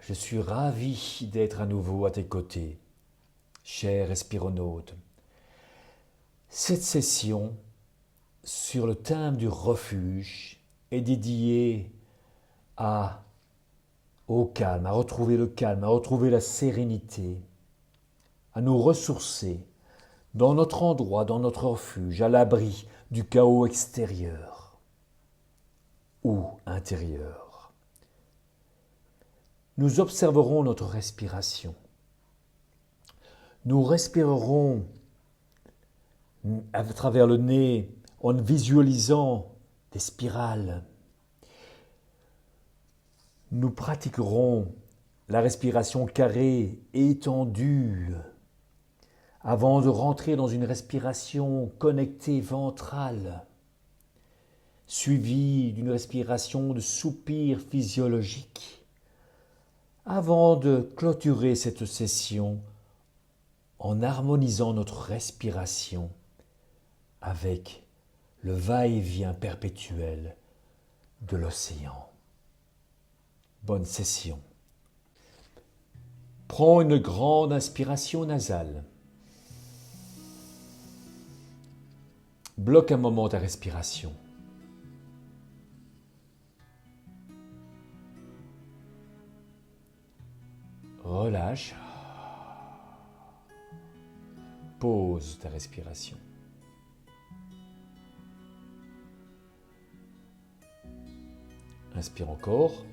Je suis ravi d'être à nouveau à tes côtés, cher respironaute. Cette session sur le thème du refuge est dédiée au calme, à retrouver le calme, à retrouver la sérénité, à nous ressourcer dans notre endroit, dans notre refuge, à l'abri du chaos extérieur ou intérieur. Nous observerons notre respiration. Nous respirerons à travers le nez en visualisant des spirales. Nous pratiquerons la respiration carrée, étendue, avant de rentrer dans une respiration connectée ventrale, suivie d'une respiration de soupir physiologique, avant de clôturer cette session en harmonisant notre respiration avec le va-et-vient perpétuel de l'océan. Bonne session. Prends une grande inspiration nasale. Bloque un moment ta respiration. Relâche. Pose ta respiration. Inspire encore.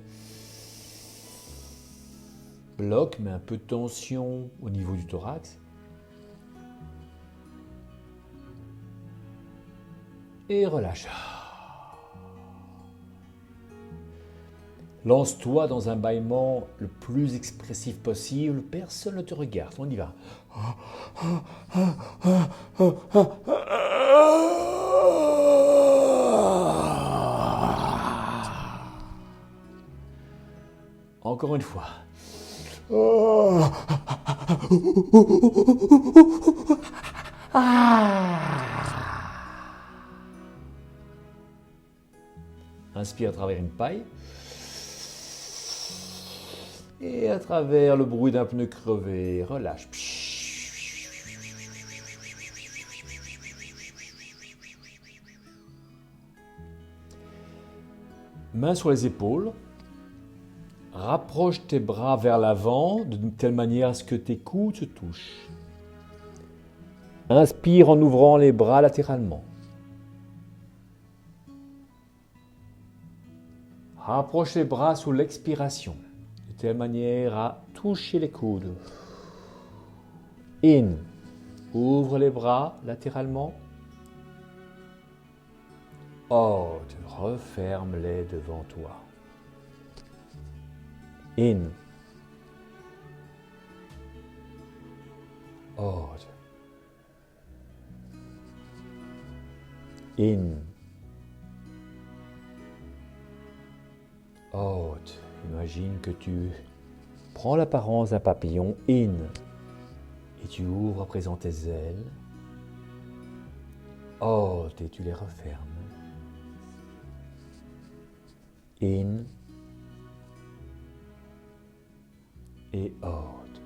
Bloque, mets un peu de tension au niveau du thorax. Et relâche. Lance-toi dans un bâillement le plus expressif possible. Personne ne te regarde. On y va. Encore une fois. Inspire à travers une paille. Et à travers le bruit d'un pneu crevé, relâche. Mains sur les épaules. Rapproche tes bras vers l'avant de telle manière à ce que tes coudes se touchent. Inspire en ouvrant les bras latéralement. Rapproche les bras sous l'expiration, de telle manière à toucher les coudes. In. Ouvre les bras latéralement. Out. Referme-les devant toi. In. Out. In. Out. Imagine que tu prends l'apparence d'un papillon. In. Et tu ouvres à présent tes ailes. Out. Et tu les refermes. In. Et out.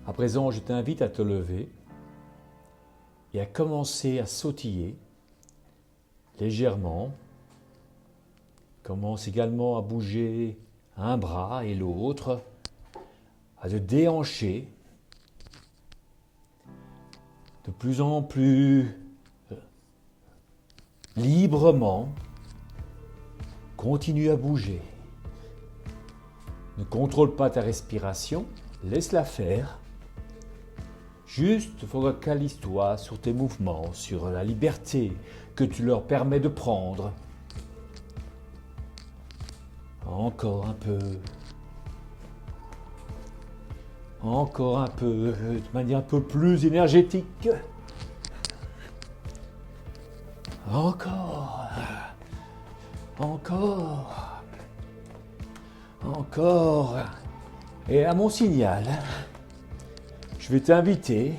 À présent, je t'invite à te lever et à commencer à sautiller légèrement. Commence également à bouger un bras et l'autre, à te déhancher de plus en plus librement. Continue à bouger. Ne contrôle pas ta respiration, laisse-la faire. Juste focalise-toi sur tes mouvements, sur la liberté que tu leur permets de prendre. Encore un peu. Encore un peu, de manière un peu plus énergétique. Encore. Encore. Encore. Et à mon signal, je vais t'inviter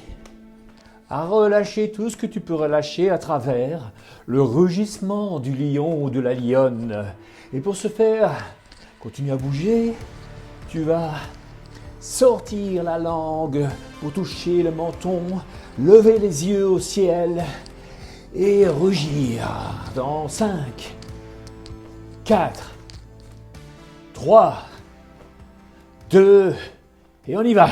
à relâcher tout ce que tu peux relâcher à travers le rugissement du lion ou de la lionne. Et pour ce faire, continue à bouger, tu vas sortir la langue pour toucher le menton, lever les yeux au ciel et rugir dans 5, 4, 3, 2, et on y va.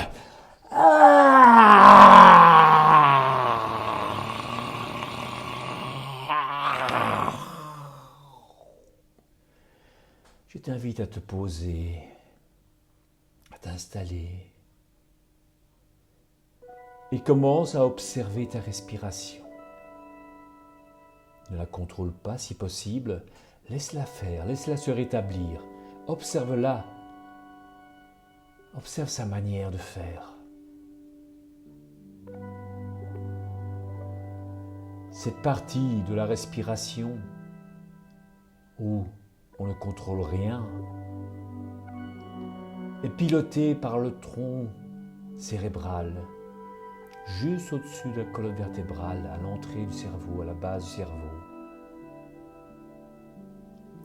Je t'invite à te poser, à t'installer et commence à observer ta respiration. Ne la contrôle pas si possible, laisse-la faire, laisse-la se rétablir. Observe-la. Observe sa manière de faire. Cette partie de la respiration où on ne contrôle rien est pilotée par le tronc cérébral, juste au-dessus de la colonne vertébrale, à l'entrée du cerveau, à la base du cerveau.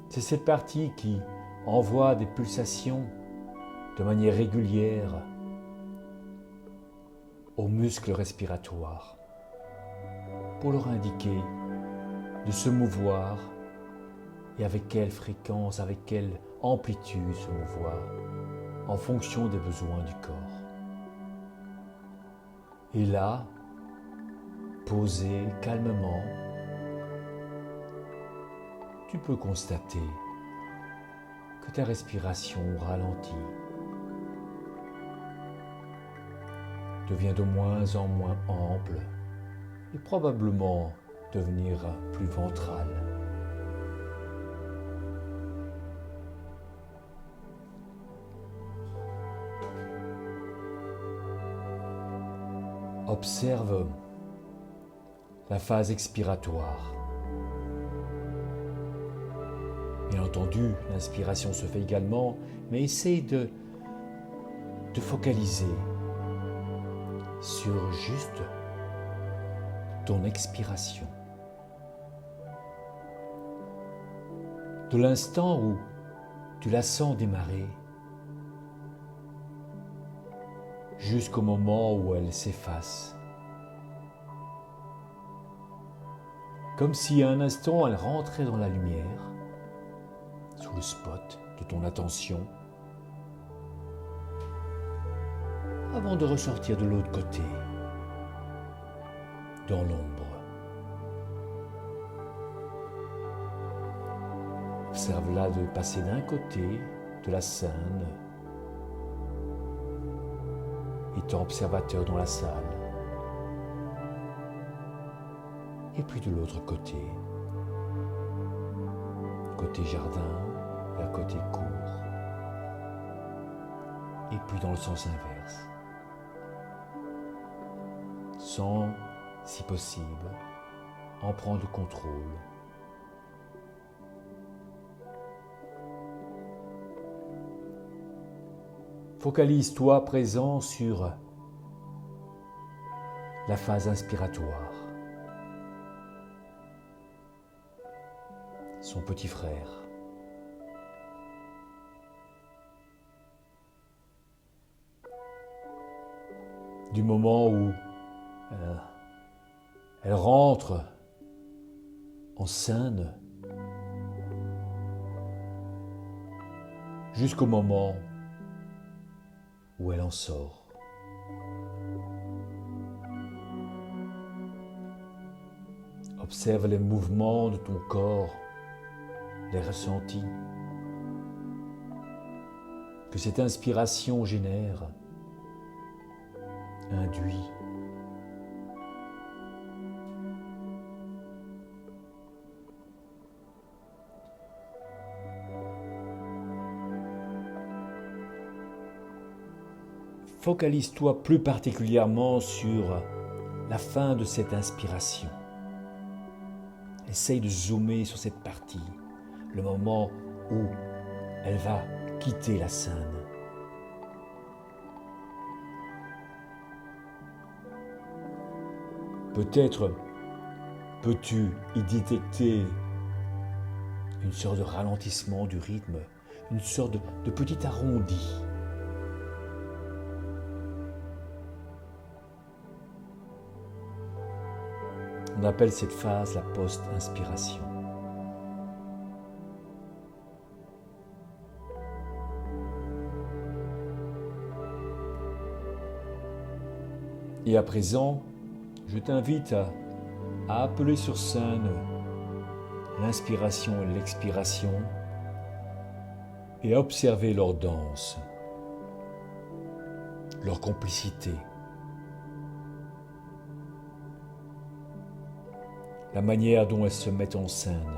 C'est cette partie qui envoie des pulsations de manière régulière aux muscles respiratoires pour leur indiquer de se mouvoir et avec quelle fréquence, avec quelle amplitude se mouvoir en fonction des besoins du corps. Et là, posé calmement, tu peux constater que ta respiration ralentit, devient de moins en moins ample et probablement devenir plus ventrale. Observe la phase expiratoire. Bien entendu, l'inspiration se fait également, mais essaye de te focaliser sur juste ton expiration. De l'instant où tu la sens démarrer, jusqu'au moment où elle s'efface. Comme si à un instant elle rentrait dans la lumière, sous le spot de ton attention, avant de ressortir de l'autre côté, dans l'ombre. Observe-la de passer d'un côté de la scène, étant observateur dans la salle, et puis de l'autre côté, côté jardin, vers côté cour, et puis dans le sens inverse, sans, si possible, en prendre le contrôle. Focalise-toi présent sur la phase inspiratoire, son petit frère. Du moment où elle rentre en scène, jusqu'au moment où elle en sort. Observe les mouvements de ton corps, les ressentis que cette inspiration génère, induit. Focalise-toi plus particulièrement sur la fin de cette inspiration. Essaye de zoomer sur cette partie, le moment où elle va quitter la scène. Peut-être Peux-tu y détecter une sorte de ralentissement du rythme, une sorte de petit arrondi? On appelle cette phase la post-inspiration. Et à présent, je t'invite à appeler sur scène l'inspiration et l'expiration et à observer leur danse, leur complicité, la manière dont elles se mettent en scène.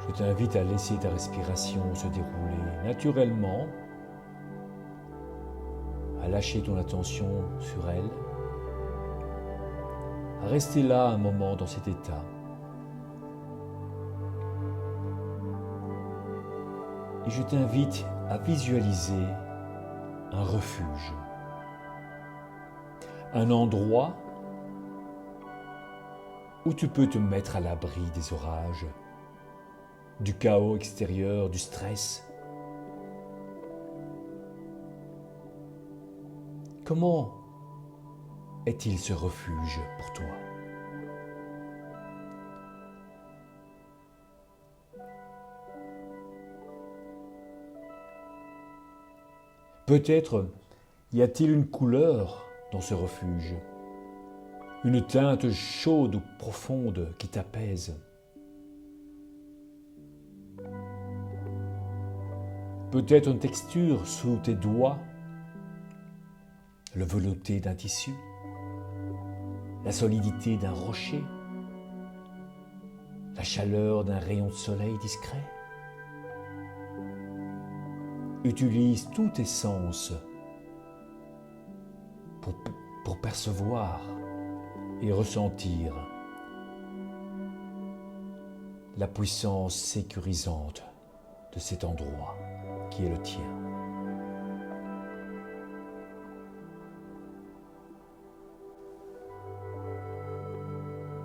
Je t'invite à laisser ta respiration se dérouler naturellement, à lâcher ton attention sur elle, à rester là un moment dans cet état. Et je t'invite à visualiser un refuge, un endroit où tu peux te mettre à l'abri des orages, du chaos extérieur, du stress. Comment est-il ce refuge pour toi? Peut-être y a-t-il une couleur dans ce refuge, une teinte chaude ou profonde qui t'apaise. Peut-être une texture sous tes doigts, le velouté d'un tissu, la solidité d'un rocher, la chaleur d'un rayon de soleil discret. Utilise tous tes sens pour percevoir et ressentir la puissance sécurisante de cet endroit qui est le tien.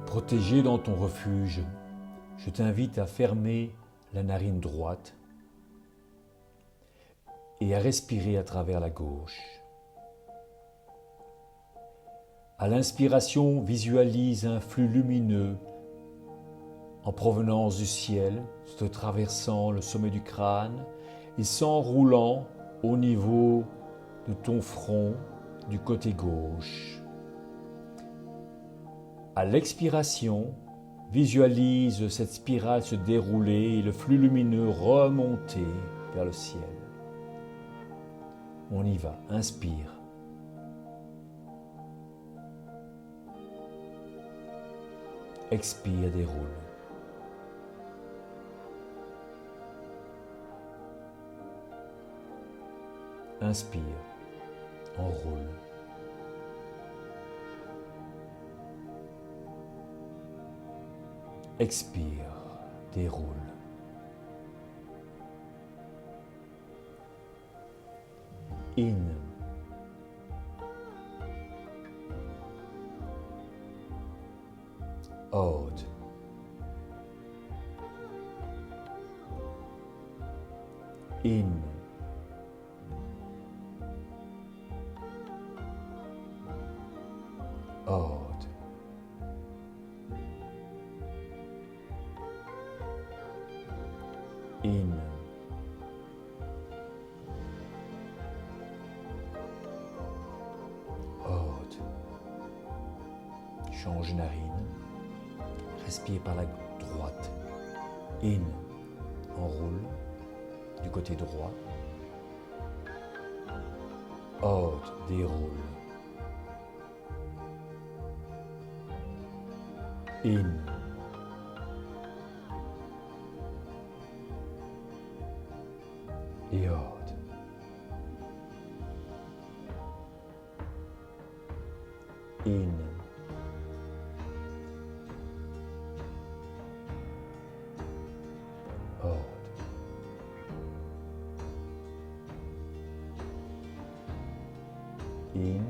Protégé dans ton refuge, je t'invite à fermer la narine droite et à respirer à travers la gauche. À l'inspiration, visualise un flux lumineux en provenance du ciel, se traversant le sommet du crâne et s'enroulant au niveau de ton front du côté gauche. À l'expiration, visualise cette spirale se dérouler et le flux lumineux remonter vers le ciel. On y va, inspire. Expire, déroule. Inspire, enroule. Expire, déroule. In. Out. In. Out. In. Out. Change narine. Respire par la droite. In. Enroule du côté droit. Out. Déroule. In. Et out. In.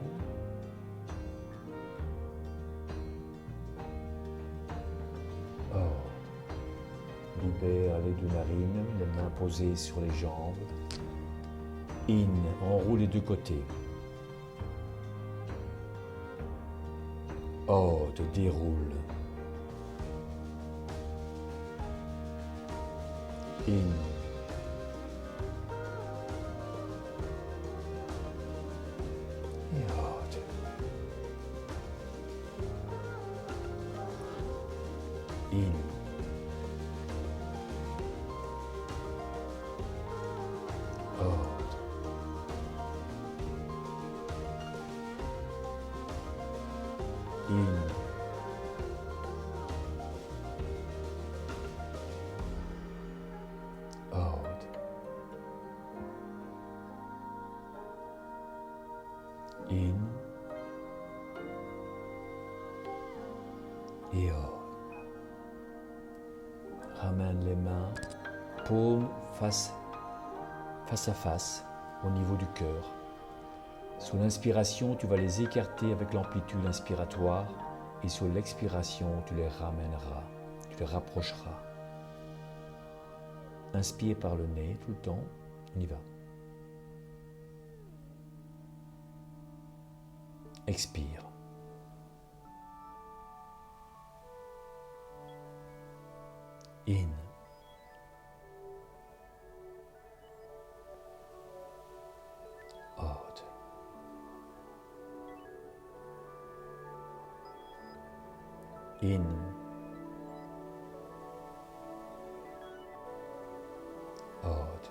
Out. Libère les deux narines, les mains posées sur les jambes. In, enroule les deux côtés. Out, déroule. In. Et out. In. Out. In. Out. In. Et out. Ramène les mains, paumes face à face, au niveau du cœur. Sous l'inspiration, tu vas les écarter avec l'amplitude inspiratoire et sur l'expiration, tu les ramèneras, tu les rapprocheras. Inspire par le nez tout le temps, on y va. Expire. In. Out. In. Out.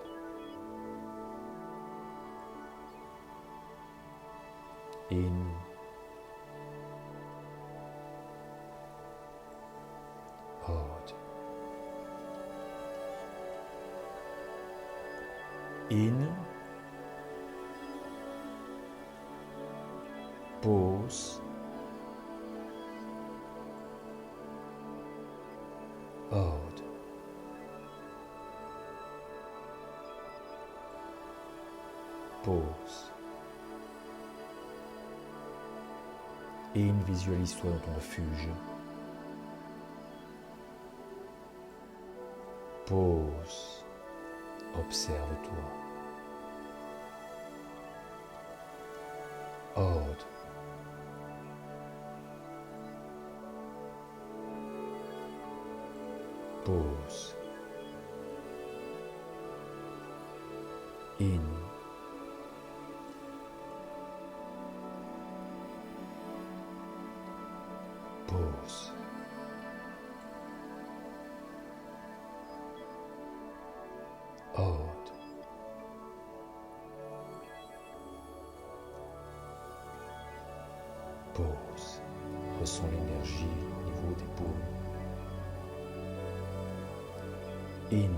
In. Out. In. Pause. Out. Pause. In, visualise-toi dans ton refuge. Pause. Observe-toi. Out. Pause. In. Pause. Out. Pause. Ressens l'énergie au niveau des paumes. In.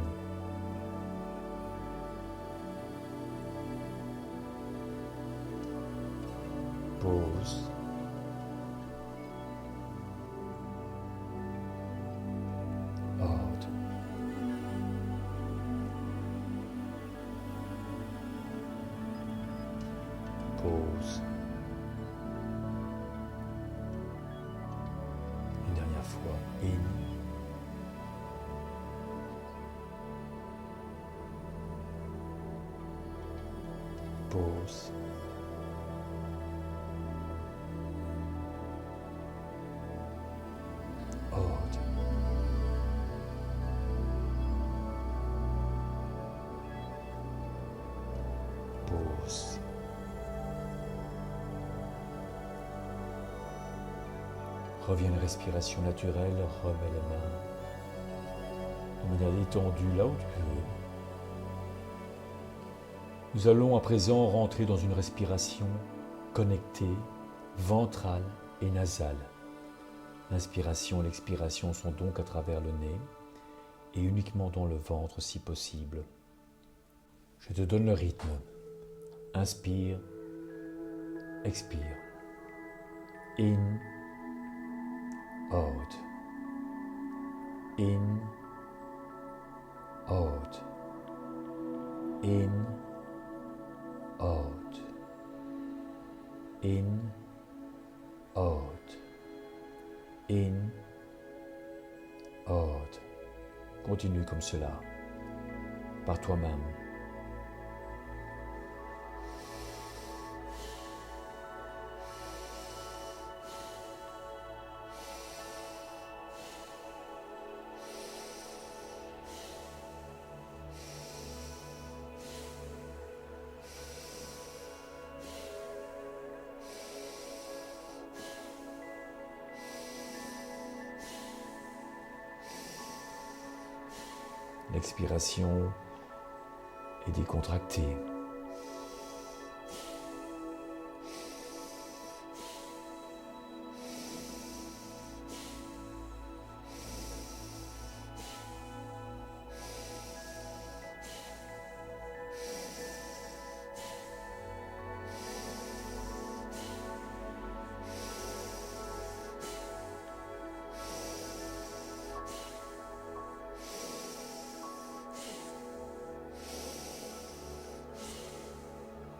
Pause. Out. Pause. Une dernière fois. In. Pause. Out. Pause. Reviens à une respiration naturelle, remets les mains de manière détendue là où tu veux. Nous allons à présent rentrer dans une respiration connectée, ventrale et nasale. L'inspiration et l'expiration sont donc à travers le nez et uniquement dans le ventre si possible. Je te donne le rythme. Inspire, expire. In, out. In, out. In, out. out. In, out. Continue comme cela, par toi-même. L'expiration est décontractée.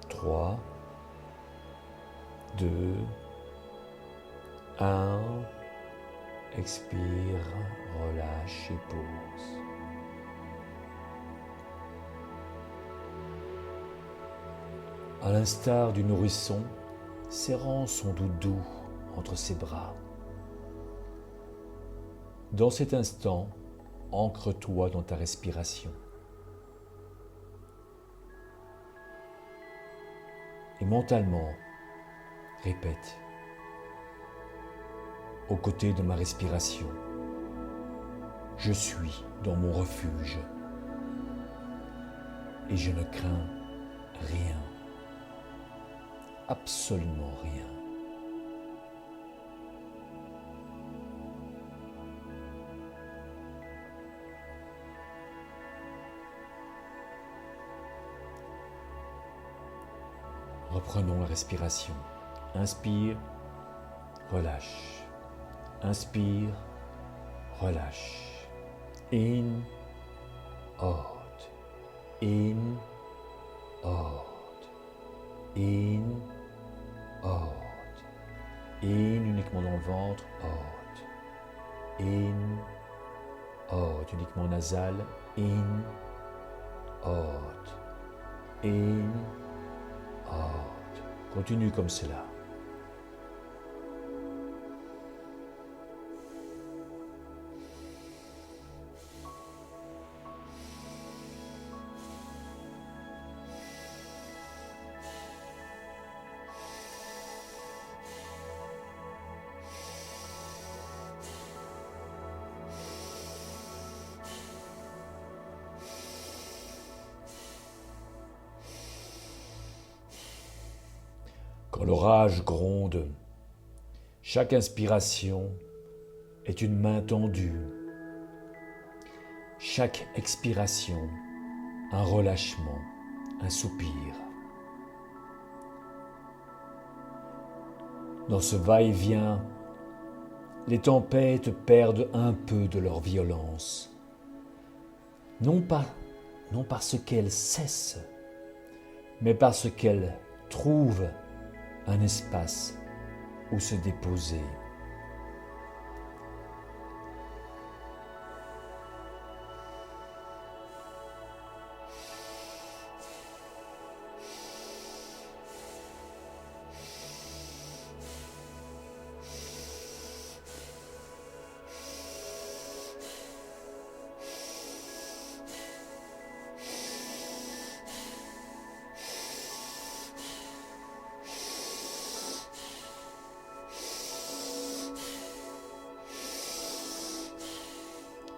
Trois, 2, 1, expire, relâche et pose. À l'instar du nourrisson serrant son doudou entre ses bras. Dans cet instant, ancre-toi dans ta respiration. Et mentalement, répète, aux côtés de ma respiration, je suis dans mon refuge et je ne crains rien, absolument rien. Reprenons la respiration. Inspire, relâche. Inspire, relâche. In, out. In, out. In, out. In uniquement dans le ventre, out. In, out uniquement nasal, in, out. In, out. Continue comme cela. Quand l'orage gronde, chaque inspiration est une main tendue. Chaque expiration, un relâchement, un soupir. Dans ce va-et-vient, les tempêtes perdent un peu de leur violence. Non parce qu'elles cessent, mais parce qu'elles trouvent un espace où se déposer.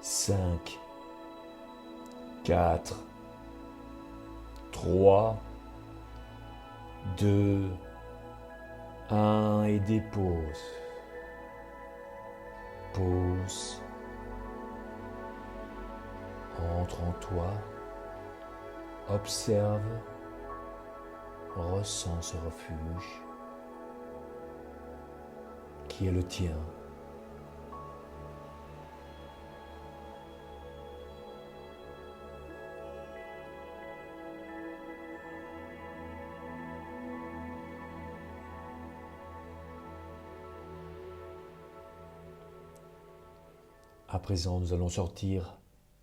Cinq, 4, 3, 2, 1 et dépose. Pause. Entre en toi. Observe. Ressens ce refuge qui est le tien. À présent, nous allons sortir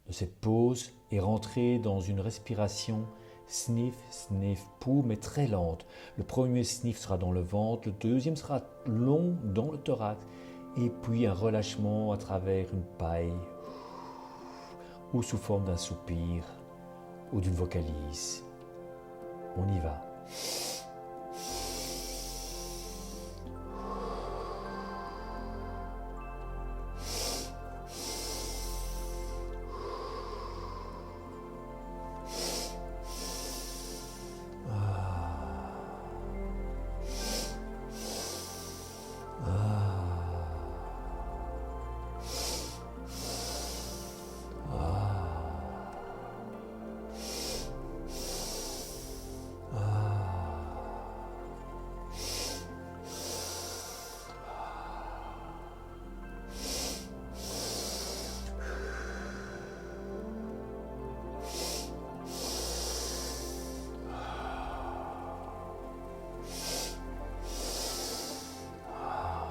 de cette pause et rentrer dans une respiration sniff, sniff, pou, mais très lente. Le premier sniff sera dans le ventre, le deuxième sera long dans le thorax, et puis un relâchement à travers une paille ou sous forme d'un soupir ou d'une vocalise. On y va.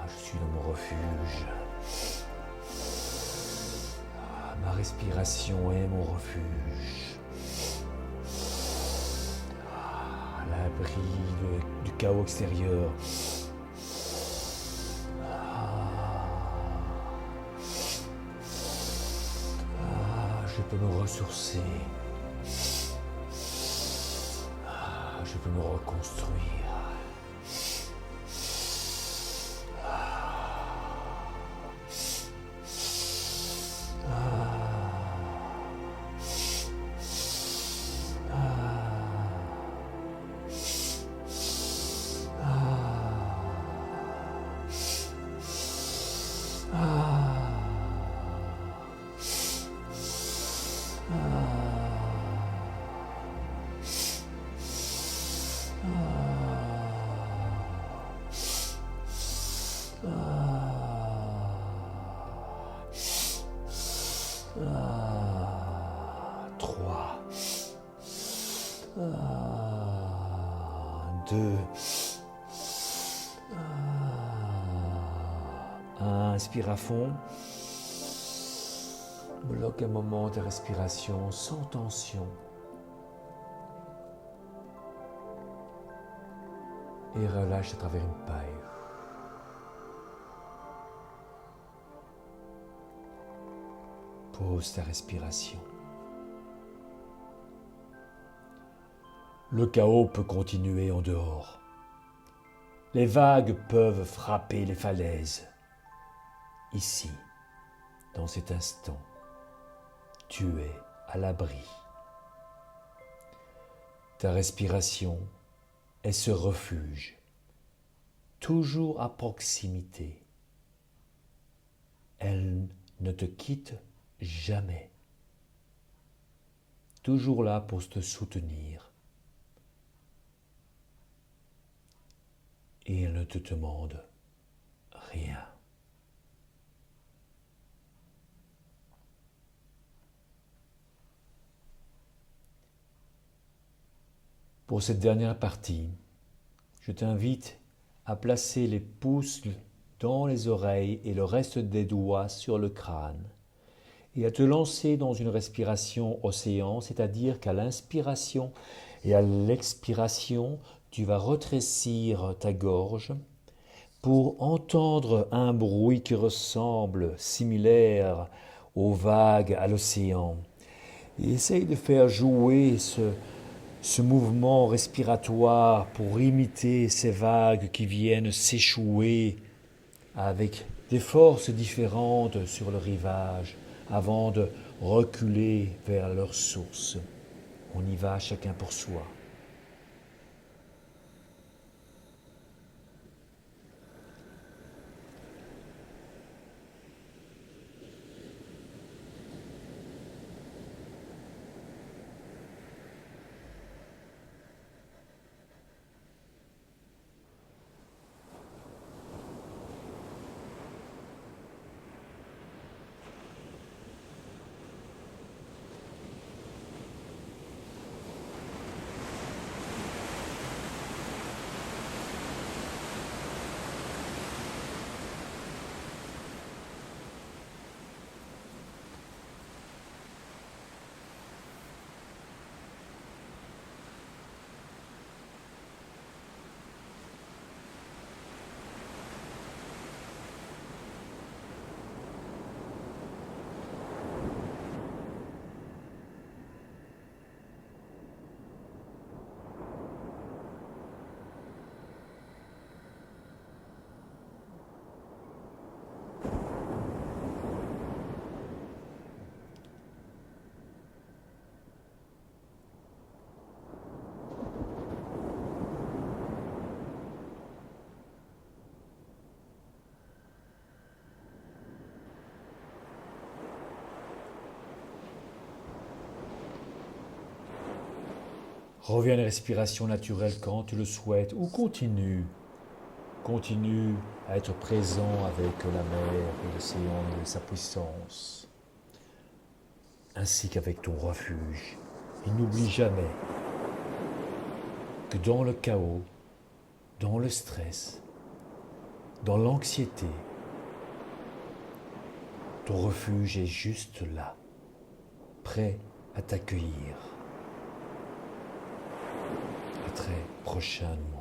Je suis dans mon refuge. Ma respiration est mon refuge. À l'abri du chaos extérieur. Je peux me ressourcer. Je peux me reconstruire. Trois. 2. 1. Inspire à fond. Bloque un moment de respiration sans tension. Et relâche à travers une paille. Pose ta respiration. Le chaos peut continuer en dehors. Les vagues peuvent frapper les falaises. Ici, dans cet instant, tu es à l'abri. Ta respiration est ce refuge, toujours à proximité. Elle ne te quitte jamais. Toujours là pour te soutenir. Et elle ne te demande rien. Pour cette dernière partie, je t'invite à placer les pouces dans les oreilles et le reste des doigts sur le crâne et à te lancer dans une respiration océan, c'est-à-dire qu'à l'inspiration et à l'expiration, tu vas rétrécir ta gorge pour entendre un bruit qui ressemble, similaire aux vagues à l'océan. Et essaye de faire jouer ce mouvement respiratoire pour imiter ces vagues qui viennent s'échouer avec des forces différentes sur le rivage avant de reculer vers leur source. On y va chacun pour soi. Reviens à une respiration naturelle quand tu le souhaites ou continue. Continue à être présent avec la mer et l'océan et sa puissance, ainsi qu'avec ton refuge. Et n'oublie jamais que dans le chaos, dans le stress, dans l'anxiété, ton refuge est juste là, prêt à t'accueillir. À très prochainement.